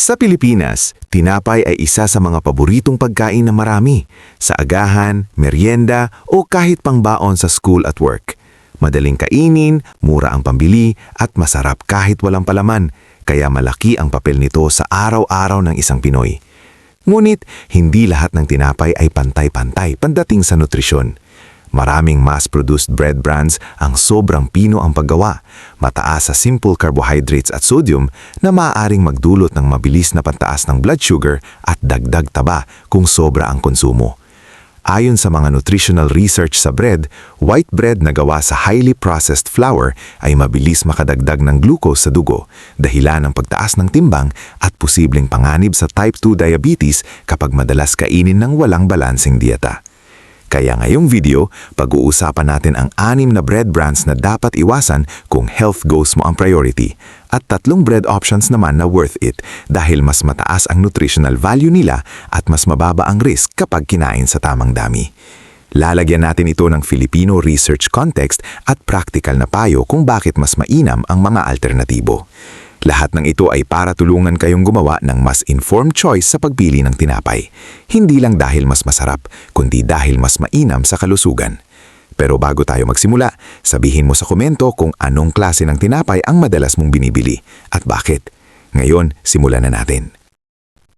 Sa Pilipinas, tinapay ay isa sa mga paboritong pagkain ng marami, sa agahan, merienda o kahit pangbaon sa school at work. Madaling kainin, mura ang pambili at masarap kahit walang palaman, kaya malaki ang papel nito sa araw-araw ng isang Pinoy. Ngunit, hindi lahat ng tinapay ay pantay-pantay pagdating sa nutrisyon. Maraming mass-produced bread brands ang sobrang pino ang paggawa, mataas sa simple carbohydrates at sodium na maaaring magdulot ng mabilis na pantaas ng blood sugar at dagdag taba kung sobra ang konsumo. Ayon sa mga nutritional research sa bread, white bread na gawa sa highly processed flour ay mabilis makadagdag ng glucose sa dugo, dahilan ng pagtaas ng timbang at posibleng panganib sa type 2 diabetes kapag madalas kainin ng walang balanseng dieta. Kaya ngayong video, pag-uusapan natin ang 6 na bread brands na dapat iwasan kung health goals mo ang priority at 3 bread options naman na worth it dahil mas mataas ang nutritional value nila at mas mababa ang risk kapag kinain sa tamang dami. Lalagyan natin ito ng Filipino research context at practical na payo kung bakit mas mainam ang mga alternatibo. Lahat ng ito ay para tulungan kayong gumawa ng mas informed choice sa pagpili ng tinapay. Hindi lang dahil mas masarap, kundi dahil mas mainam sa kalusugan. Pero bago tayo magsimula, sabihin mo sa komento kung anong klase ng tinapay ang madalas mong binibili at bakit. Ngayon, simulan na natin.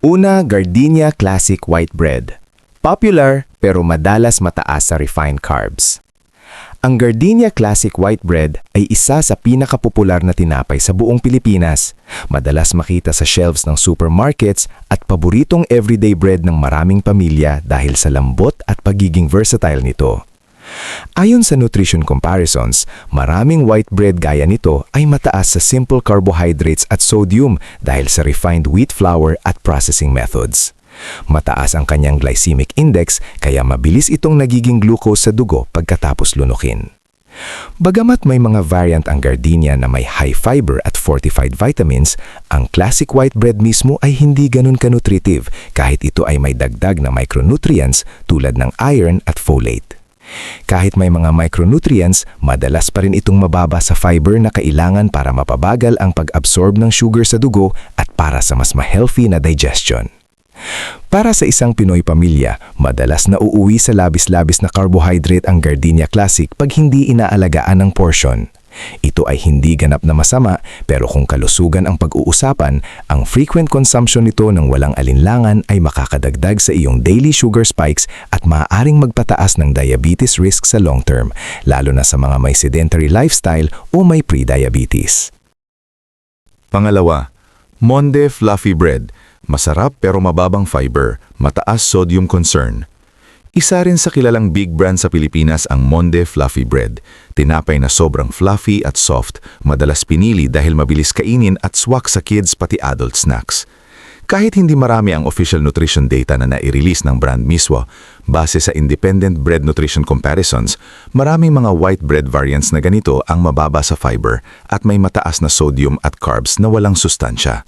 Una, Gardenia Classic White Bread. Popular pero madalas mataas sa refined carbs. Ang Gardenia Classic White Bread ay isa sa pinakapopular na tinapay sa buong Pilipinas. Madalas makita sa shelves ng supermarkets at paboritong everyday bread ng maraming pamilya dahil sa lambot at pagiging versatile nito. Ayon sa nutrition comparisons, maraming white bread gaya nito ay mataas sa simple carbohydrates at sodium dahil sa refined wheat flour at processing methods. Mataas ang kanyang glycemic index kaya mabilis itong nagiging glucose sa dugo pagkatapos lunukin. Bagamat may mga variant ang Gardenia na may high fiber at fortified vitamins, ang classic white bread mismo ay hindi ganun ka-nutritive kahit ito ay may dagdag na micronutrients tulad ng iron at folate. Kahit may mga micronutrients, madalas pa rin itong mababa sa fiber na kailangan para mapabagal ang pag-absorb ng sugar sa dugo at para sa mas ma-healthy na digestion. Para sa isang Pinoy pamilya, madalas na uuwi sa labis-labis na carbohydrate ang Gardenia Classic pag hindi inaalagaan ng portion. Ito ay hindi ganap na masama, pero kung kalusugan ang pag-uusapan, ang frequent consumption nito ng walang alinlangan ay makakadagdag sa iyong daily sugar spikes at maaaring magpataas ng diabetes risk sa long term, lalo na sa mga may sedentary lifestyle o may pre-diabetes. Pangalawa, Monde Fluffy Bread. Masarap pero mababang fiber, mataas sodium concern. Isa rin sa kilalang big brand sa Pilipinas ang Monde Fluffy Bread. Tinapay na sobrang fluffy at soft, madalas pinili dahil mabilis kainin at swak sa kids pati adult snacks. Kahit hindi marami ang official nutrition data na nai-release ng brand mismo, base sa independent bread nutrition comparisons, maraming mga white bread variants na ganito ang mababa sa fiber at may mataas na sodium at carbs na walang sustansya.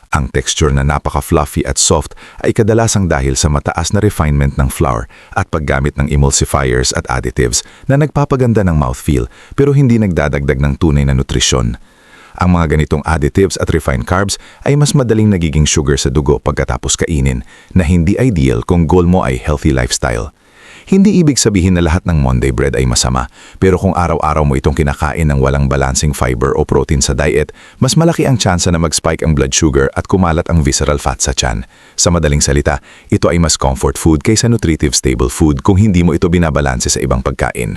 Ang texture na napaka-fluffy at soft ay kadalasang dahil sa mataas na refinement ng flour at paggamit ng emulsifiers at additives na nagpapaganda ng mouthfeel pero hindi nagdadagdag ng tunay na nutrisyon. Ang mga ganitong additives at refined carbs ay mas madaling nagiging sugar sa dugo pagkatapos kainin na hindi ideal kung goal mo ay healthy lifestyle. Hindi ibig sabihin na lahat ng Monde bread ay masama, pero kung araw-araw mo itong kinakain ng walang balancing fiber o protein sa diet, mas malaki ang tsansa na mag-spike ang blood sugar at kumalat ang visceral fat sa tiyan. Sa madaling salita, ito ay mas comfort food kaysa nutritive stable food kung hindi mo ito binabalanse sa ibang pagkain.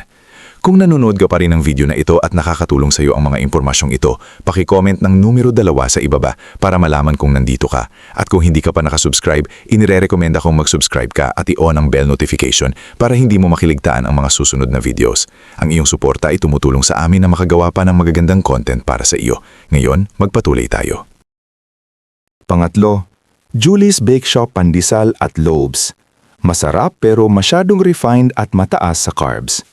Kung nanonood ka pa rin ng video na ito at nakakatulong sa iyo ang mga impormasyong ito, paki-comment ng numero 2 sa ibaba para malaman kung nandito ka. At kung hindi ka pa nakasubscribe, inirerekomenda kong mag-subscribe ka at i-on ang bell notification para hindi mo makiligtaan ang mga susunod na videos. Ang iyong suporta ay tumutulong sa amin na makagawa pa ng magagandang content para sa iyo. Ngayon, magpatuloy tayo. Pangatlo, Julie's Bake Shop Pandesal at Loaves. Masarap pero masyadong refined at mataas sa carbs.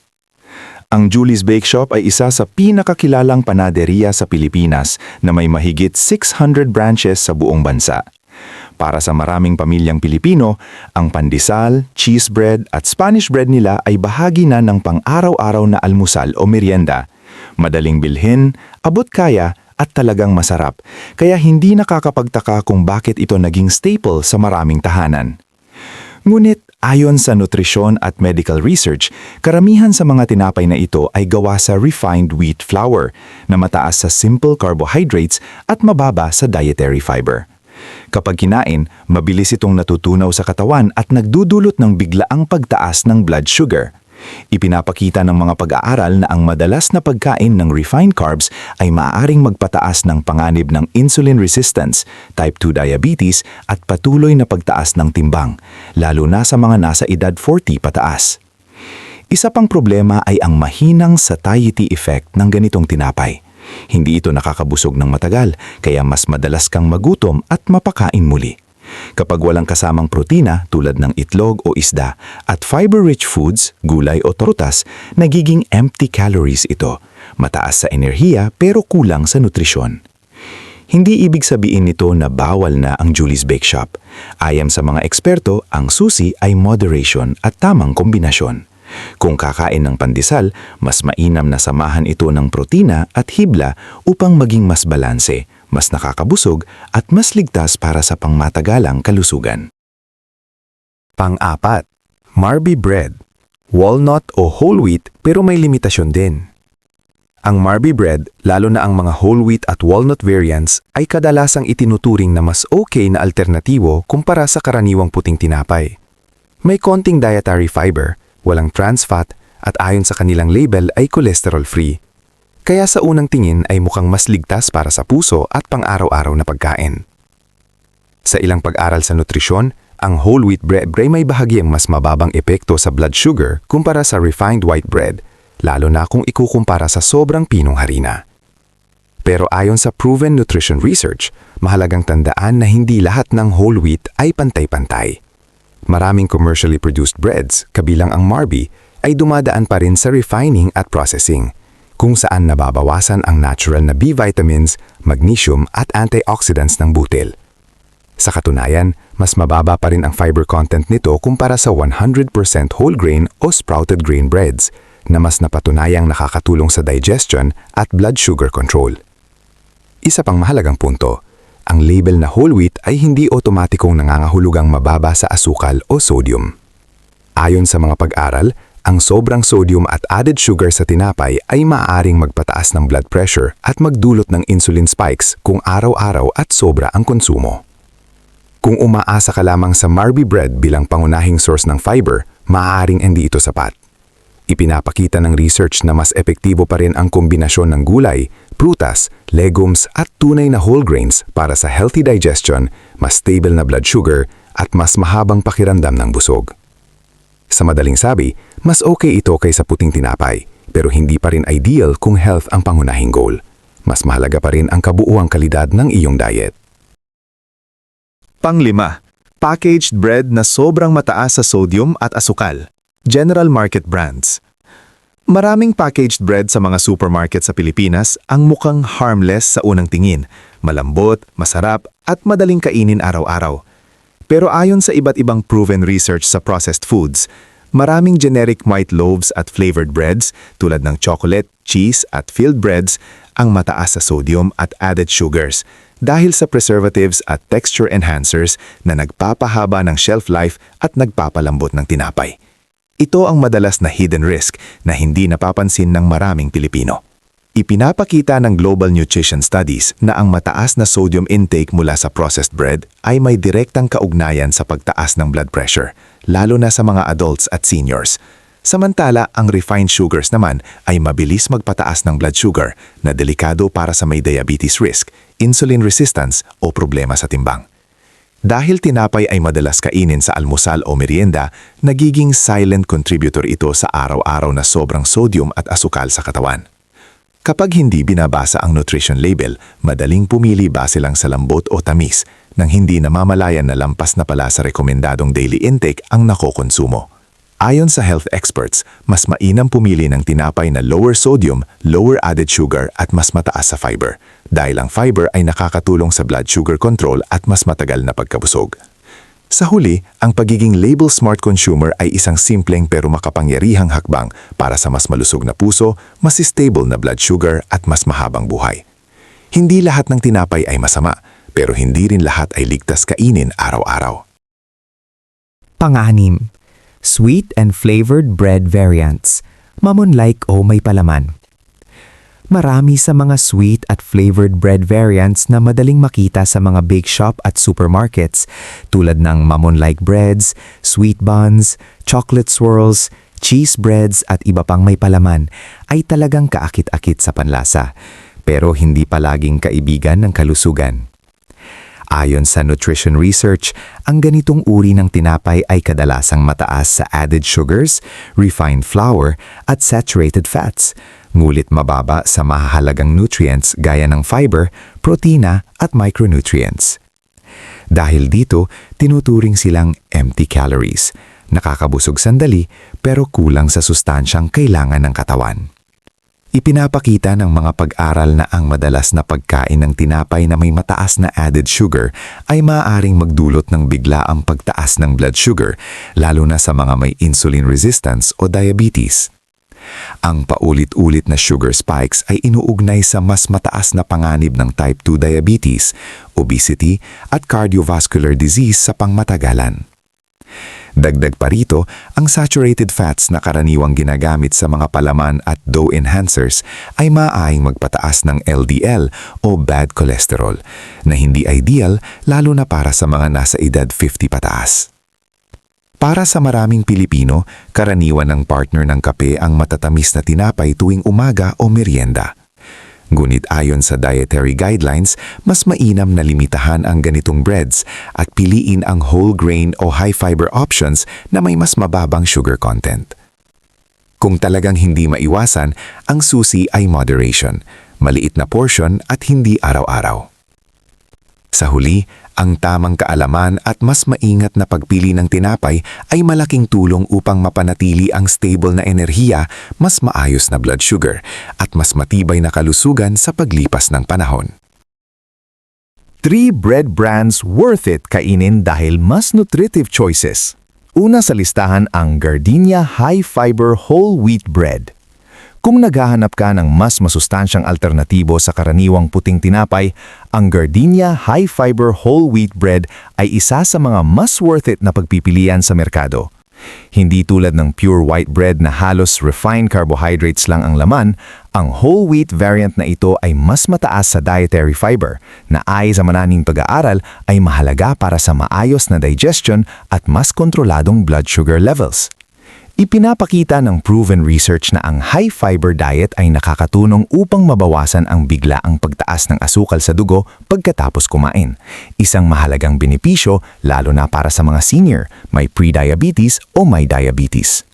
Ang Julie's Bake Shop ay isa sa pinakakilalang panaderia sa Pilipinas na may mahigit 600 branches sa buong bansa. Para sa maraming pamilyang Pilipino, ang pandesal, cheese bread at Spanish bread nila ay bahagi na ng pang-araw-araw na almusal o merienda. Madaling bilhin, abot kaya at talagang masarap, kaya hindi nakakapagtaka kung bakit ito naging staple sa maraming tahanan. Ngunit ayon sa nutrisyon at medical research, karamihan sa mga tinapay na ito ay gawa sa refined wheat flour na mataas sa simple carbohydrates at mababa sa dietary fiber. Kapag kinain, mabilis itong natutunaw sa katawan at nagdudulot ng biglaang pagtaas ng blood sugar. Ipinapakita ng mga pag-aaral na ang madalas na pagkain ng refined carbs ay maaaring magpataas ng panganib ng insulin resistance, type 2 diabetes at patuloy na pagtaas ng timbang, lalo na sa mga nasa edad 40 pataas. Isa pang problema ay ang mahinang satiety effect ng ganitong tinapay. Hindi ito nakakabusog ng matagal, kaya mas madalas kang magutom at mapakain muli. Kapag walang kasamang protina tulad ng itlog o isda at fiber-rich foods, gulay o prutas, nagiging empty calories ito. Mataas sa enerhiya pero kulang sa nutrisyon. Hindi ibig sabihin nito na bawal na ang Julie's Bake Shop. Ayon sa mga eksperto, ang susi ay moderation at tamang kombinasyon. Kung kakain ng pandesal, mas mainam na samahan ito ng protina at hibla upang maging mas balanse, mas nakakabusog at mas ligtas para sa pangmatagalang kalusugan. Pang-apat, Marby bread. Walnut o whole wheat pero may limitasyon din. Ang Marby bread, lalo na ang mga whole wheat at walnut variants, ay kadalasang itinuturing na mas okay na alternatibo kumpara sa karaniwang puting tinapay. May konting dietary fiber, walang trans fat at ayon sa kanilang label ay cholesterol-free. Kaya sa unang tingin ay mukhang mas ligtas para sa puso at pang-araw-araw na pagkain. Sa ilang pag-aral sa nutrisyon, ang whole wheat bread ay may bahagyang mas mababang epekto sa blood sugar kumpara sa refined white bread, lalo na kung ikukumpara sa sobrang pinong harina. Pero ayon sa proven nutrition research, mahalagang tandaan na hindi lahat ng whole wheat ay pantay-pantay. Maraming commercially produced breads, kabilang ang Marby, ay dumadaan pa rin sa refining at processing, kung saan nababawasan ang natural na B vitamins, magnesium at antioxidants ng butil. Sa katunayan, mas mababa pa rin ang fiber content nito kumpara sa 100% whole grain o sprouted grain breads, na mas napatunayang nakakatulong sa digestion at blood sugar control. Isa pang mahalagang punto, ang label na whole wheat ay hindi otomatikong nangangahulugang mababa sa asukal o sodium. Ayon sa mga pag-aral, ang sobrang sodium at added sugar sa tinapay ay maaaring magpataas ng blood pressure at magdulot ng insulin spikes kung araw-araw at sobra ang konsumo. Kung umaasa ka lamang sa Marby bread bilang pangunahing source ng fiber, maaaring hindi ito sapat. Ipinapakita ng research na mas epektibo pa rin ang kombinasyon ng gulay, prutas, legumes at tunay na whole grains para sa healthy digestion, mas stable na blood sugar at mas mahabang pakiramdam ng busog. Sa madaling sabi, mas okay ito kaysa puting tinapay, pero hindi pa rin ideal kung health ang pangunahing goal. Mas mahalaga pa rin ang kabuuang kalidad ng iyong diet. Pang-5, packaged bread na sobrang mataas sa sodium at asukal. General Market Brands. Maraming packaged bread sa mga supermarket sa Pilipinas ang mukhang harmless sa unang tingin, malambot, masarap at madaling kainin araw-araw. Pero ayon sa iba't ibang proven research sa processed foods, maraming generic white loaves at flavored breads tulad ng chocolate, cheese at filled breads ang mataas sa sodium at added sugars dahil sa preservatives at texture enhancers na nagpapahaba ng shelf life at nagpapalambot ng tinapay. Ito ang madalas na hidden risk na hindi napapansin ng maraming Pilipino. Ipinapakita ng Global Nutrition Studies na ang mataas na sodium intake mula sa processed bread ay may direktang kaugnayan sa pagtaas ng blood pressure, lalo na sa mga adults at seniors. Samantala, ang refined sugars naman ay mabilis magpataas ng blood sugar na delikado para sa may diabetes risk, insulin resistance o problema sa timbang. Dahil tinapay ay madalas kainin sa almusal o merienda, nagiging silent contributor ito sa araw-araw na sobrang sodium at asukal sa katawan. Kapag hindi binabasa ang nutrition label, madaling pumili base lang sa lambot o tamis, nang hindi namamalayan na lampas na pala sa rekomendadong daily intake ang nakokonsumo. Ayon sa health experts, mas mainam pumili ng tinapay na lower sodium, lower added sugar at mas mataas sa fiber, dahil ang fiber ay nakakatulong sa blood sugar control at mas matagal na pagkabusog. Sa huli, ang pagiging label smart consumer ay isang simpleng pero makapangyarihang hakbang para sa mas malusog na puso, mas stable na blood sugar at mas mahabang buhay. Hindi lahat ng tinapay ay masama, pero hindi rin lahat ay ligtas kainin araw-araw. Pang-anim, sweet and flavored bread variants, mamon-like o may palaman. Marami sa mga sweet at flavored bread variants na madaling makita sa mga bake shop at supermarkets tulad ng mamon-like breads, sweet buns, chocolate swirls, cheese breads at iba pang may palaman ay talagang kaakit-akit sa panlasa, pero hindi palaging kaibigan ng kalusugan. Ayon sa nutrition research, ang ganitong uri ng tinapay ay kadalasang mataas sa added sugars, refined flour, at saturated fats, ngulit mababa sa mahahalagang nutrients gaya ng fiber, protina, at micronutrients. Dahil dito, tinuturing silang empty calories, nakakabusog sandali pero kulang sa sustansyang kailangan ng katawan. Ipinapakita ng mga pag-aral na ang madalas na pagkain ng tinapay na may mataas na added sugar ay maaaring magdulot ng biglaang pagtaas ng blood sugar, lalo na sa mga may insulin resistance o diabetes. Ang paulit-ulit na sugar spikes ay inuugnay sa mas mataas na panganib ng type 2 diabetes, obesity at cardiovascular disease sa pangmatagalan. Dagdag pa rito, ang saturated fats na karaniwang ginagamit sa mga palaman at dough enhancers ay maaaring magpataas ng LDL o bad cholesterol na hindi ideal lalo na para sa mga nasa edad 50 pataas. Para sa maraming Pilipino, karaniwan ng partner ng kape ang matatamis na tinapay tuwing umaga o merienda. Ngunit ayon sa dietary guidelines, mas mainam na limitahan ang ganitong breads at piliin ang whole grain o high fiber options na may mas mababang sugar content. Kung talagang hindi maiwasan, ang susi ay moderation, maliit na portion at hindi araw-araw. Sa huli, ang tamang kaalaman at mas maingat na pagpili ng tinapay ay malaking tulong upang mapanatili ang stable na enerhiya, mas maayos na blood sugar, at mas matibay na kalusugan sa paglipas ng panahon. 3 bread brands worth it kainin dahil mas nutritive choices. Una sa listahan ang Gardenia High Fiber Whole Wheat Bread. Kung naghahanap ka ng mas masustansyang alternatibo sa karaniwang puting tinapay, ang Gardenia High Fiber Whole Wheat Bread ay isa sa mga mas worth it na pagpipilian sa merkado. Hindi tulad ng pure white bread na halos refined carbohydrates lang ang laman, ang whole wheat variant na ito ay mas mataas sa dietary fiber na ayon sa mananing pag-aaral ay mahalaga para sa maayos na digestion at mas kontroladong blood sugar levels. Ipinapakita ng proven research na ang high-fiber diet ay nakakatulong upang mabawasan ang biglaang pagtaas ng asukal sa dugo pagkatapos kumain. Isang mahalagang benepisyo lalo na para sa mga senior, may pre-diabetes o may diabetes.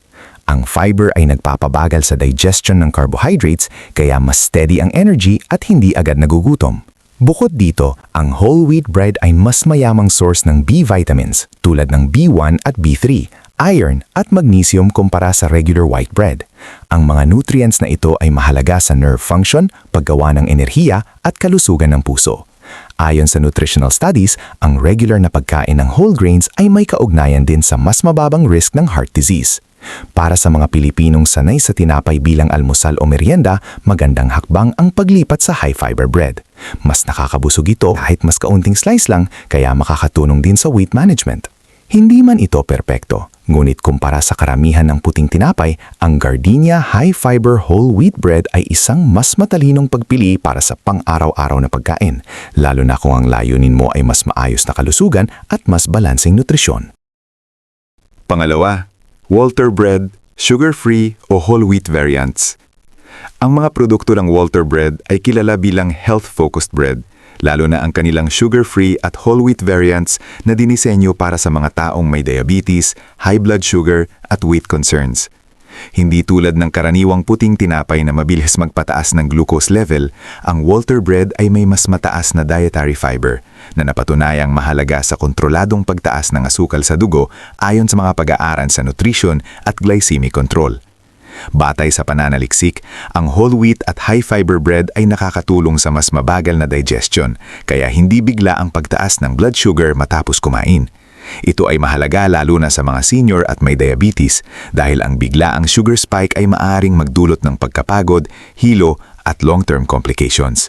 Ang fiber ay nagpapabagal sa digestion ng carbohydrates kaya mas steady ang energy at hindi agad nagugutom. Bukod dito, ang whole wheat bread ay mas mayamang source ng B vitamins tulad ng B1 at B3, iron at magnesium kumpara sa regular white bread. Ang mga nutrients na ito ay mahalaga sa nerve function, paggawa ng enerhiya at kalusugan ng puso. Ayon sa nutritional studies, ang regular na pagkain ng whole grains ay may kaugnayan din sa mas mababang risk ng heart disease. Para sa mga Pilipinong sanay sa tinapay bilang almusal o merienda, magandang hakbang ang paglipat sa high-fiber bread. Mas nakakabusog ito kahit mas kaunting slice lang, kaya makakatulong din sa weight management. Hindi man ito perpekto, ngunit kumpara sa karamihan ng puting tinapay, ang Gardenia High Fiber Whole Wheat Bread ay isang mas matalinong pagpili para sa pang-araw-araw na pagkain, lalo na kung ang layunin mo ay mas maayos na kalusugan at mas balanseng nutrisyon. Pangalawa, Walter Bread, sugar-free o whole wheat variants. Ang mga produkto ng Walter Bread ay kilala bilang health-focused bread, lalo na ang kanilang sugar-free at whole wheat variants na dinisenyo para sa mga taong may diabetes, high blood sugar at weight concerns. Hindi tulad ng karaniwang puting tinapay na mabilis magpataas ng glucose level, ang Walter Bread ay may mas mataas na dietary fiber na napatunayang mahalaga sa kontroladong pagtaas ng asukal sa dugo ayon sa mga pag-aaral sa nutrition at glycemic control. Batay sa pananaliksik, ang whole wheat at high-fiber bread ay nakakatulong sa mas mabagal na digestion, kaya hindi bigla ang pagtaas ng blood sugar matapos kumain. Ito ay mahalaga lalo na sa mga senior at may diabetes dahil ang biglaang sugar spike ay maaaring magdulot ng pagkapagod, hilo at long-term complications.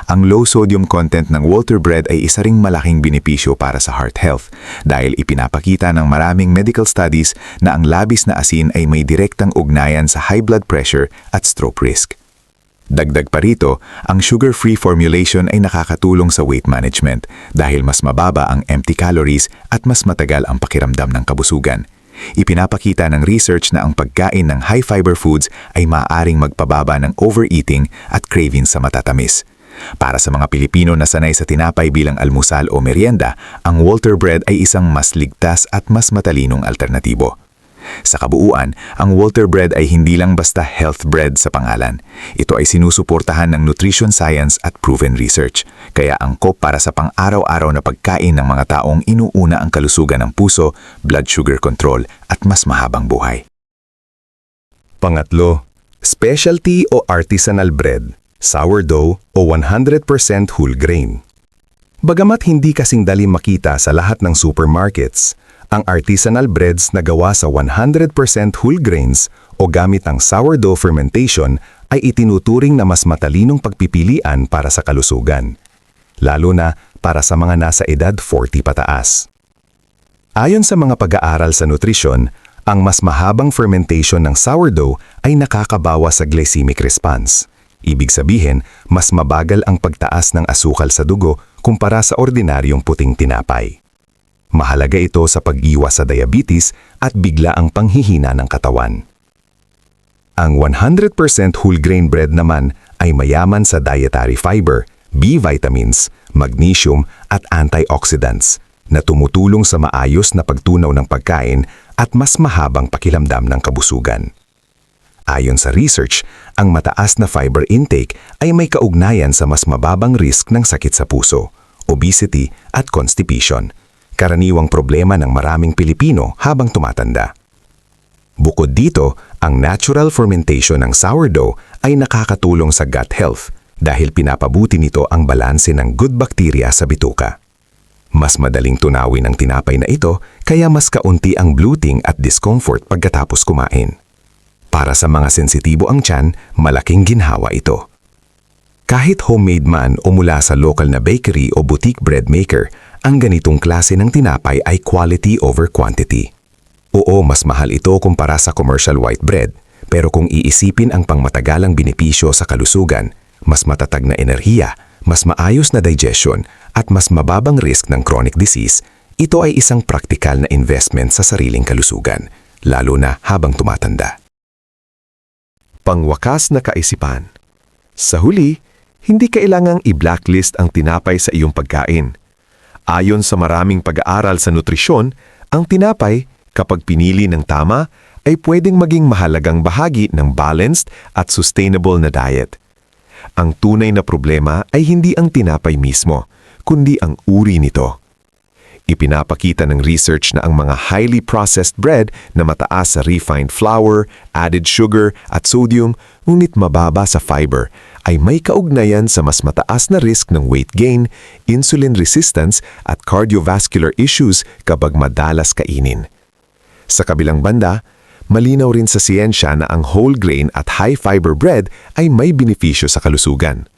Ang low sodium content ng Walter Bread ay isa ring malaking benepisyo para sa heart health dahil ipinapakita ng maraming medical studies na ang labis na asin ay may direktang ugnayan sa high blood pressure at stroke risk. Dagdag pa rito, ang sugar-free formulation ay nakakatulong sa weight management dahil mas mababa ang empty calories at mas matagal ang pakiramdam ng kabusugan. Ipinapakita ng research na ang pagkain ng high-fiber foods ay maaaring magpababa ng overeating at cravings sa matatamis. Para sa mga Pilipino na sanay sa tinapay bilang almusal o merienda, ang Walter Bread ay isang mas ligtas at mas matalinong alternatibo. Sa kabuuan, ang Walter Bread ay hindi lang basta health bread sa pangalan. Ito ay sinusuportahan ng nutrition science at proven research. Kaya angkop para sa pang-araw-araw na pagkain ng mga taong inuuna ang kalusugan ng puso, blood sugar control at mas mahabang buhay. Pangatlo, specialty o artisanal bread, sourdough o 100% whole grain. Bagamat hindi kasing dali makita sa lahat ng supermarkets, ang artisanal breads na gawa sa 100% whole grains o gamit ang sourdough fermentation ay itinuturing na mas matalinong pagpipilian para sa kalusugan, lalo na para sa mga nasa edad 40 pataas. Ayon sa mga pag-aaral sa nutrisyon, ang mas mahabang fermentation ng sourdough ay nakakabawas sa glycemic response. Ibig sabihin, mas mabagal ang pagtaas ng asukal sa dugo kumpara sa ordinaryong puting tinapay. Mahalaga ito sa pag-iwas sa diabetes at bigla ang panghihina ng katawan. Ang 100% whole grain bread naman ay mayaman sa dietary fiber, B vitamins, magnesium at antioxidants na tumutulong sa maayos na pagtunaw ng pagkain at mas mahabang pakiramdam ng kabusugan. Ayon sa research, ang mataas na fiber intake ay may kaugnayan sa mas mababang risk ng sakit sa puso, obesity at constipation, karaniwang problema ng maraming Pilipino habang tumatanda. Bukod dito, ang natural fermentation ng sourdough ay nakakatulong sa gut health dahil pinapabuti nito ang balanse ng good bacteria sa bituka. Mas madaling tunawin ang tinapay na ito kaya mas kaunti ang bloating at discomfort pagkatapos kumain. Para sa mga sensitibo ang tiyan, malaking ginhawa ito. Kahit homemade man o mula sa local na bakery o boutique bread maker, ang ganitong klase ng tinapay ay quality over quantity. Oo, mas mahal ito kumpara sa commercial white bread, pero kung iisipin ang pangmatagalang benepisyo sa kalusugan, mas matatag na enerhiya, mas maayos na digestion, at mas mababang risk ng chronic disease, ito ay isang praktikal na investment sa sariling kalusugan, lalo na habang tumatanda. Pangwakas na kaisipan. Sa huli, hindi kailangang i-blacklist ang tinapay sa iyong pagkain. Ayon sa maraming pag-aaral sa nutrisyon, ang tinapay, kapag pinili ng tama, ay pwedeng maging mahalagang bahagi ng balanced at sustainable na diet. Ang tunay na problema ay hindi ang tinapay mismo, kundi ang uri nito. Ipinapakita ng research na ang mga highly processed bread na mataas sa refined flour, added sugar at sodium, ngunit mababa sa fiber, ay may kaugnayan sa mas mataas na risk ng weight gain, insulin resistance at cardiovascular issues kapag madalas kainin. Sa kabilang banda, malinaw rin sa siyensya na ang whole grain at high fiber bread ay may benepisyo sa kalusugan.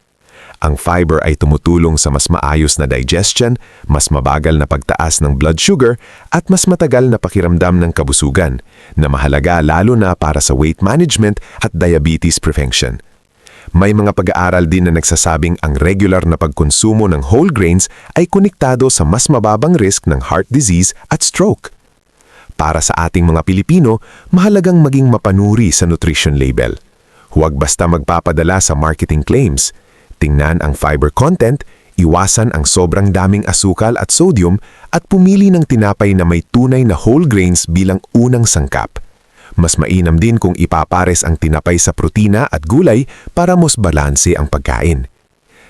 Ang fiber ay tumutulong sa mas maayos na digestion, mas mabagal na pagtaas ng blood sugar at mas matagal na pakiramdam ng kabusugan, na mahalaga lalo na para sa weight management at diabetes prevention. May mga pag-aaral din na nagsasabing ang regular na pagkonsumo ng whole grains ay konektado sa mas mababang risk ng heart disease at stroke. Para sa ating mga Pilipino, mahalagang maging mapanuri sa nutrition label. Huwag basta magpapadala sa marketing claims. Tingnan ang fiber content, iwasan ang sobrang daming asukal at sodium at pumili ng tinapay na may tunay na whole grains bilang unang sangkap. Mas mainam din kung ipapares ang tinapay sa protina at gulay para mas balanse ang pagkain.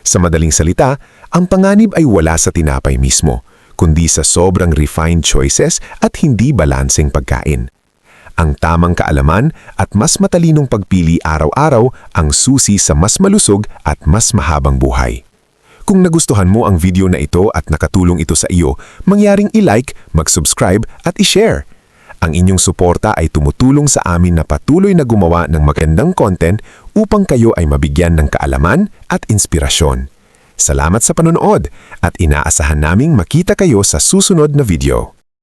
Sa madaling salita, ang panganib ay wala sa tinapay mismo, kundi sa sobrang refined choices at hindi balanseng pagkain. Ang tamang kaalaman at mas matalinong pagpili araw-araw ang susi sa mas malusog at mas mahabang buhay. Kung nagustuhan mo ang video na ito at nakatulong ito sa iyo, mangyaring i-like, mag-subscribe at i-share. Ang inyong suporta ay tumutulong sa amin na patuloy na gumawa ng magandang content upang kayo ay mabigyan ng kaalaman at inspirasyon. Salamat sa panonood at inaasahan naming makita kayo sa susunod na video.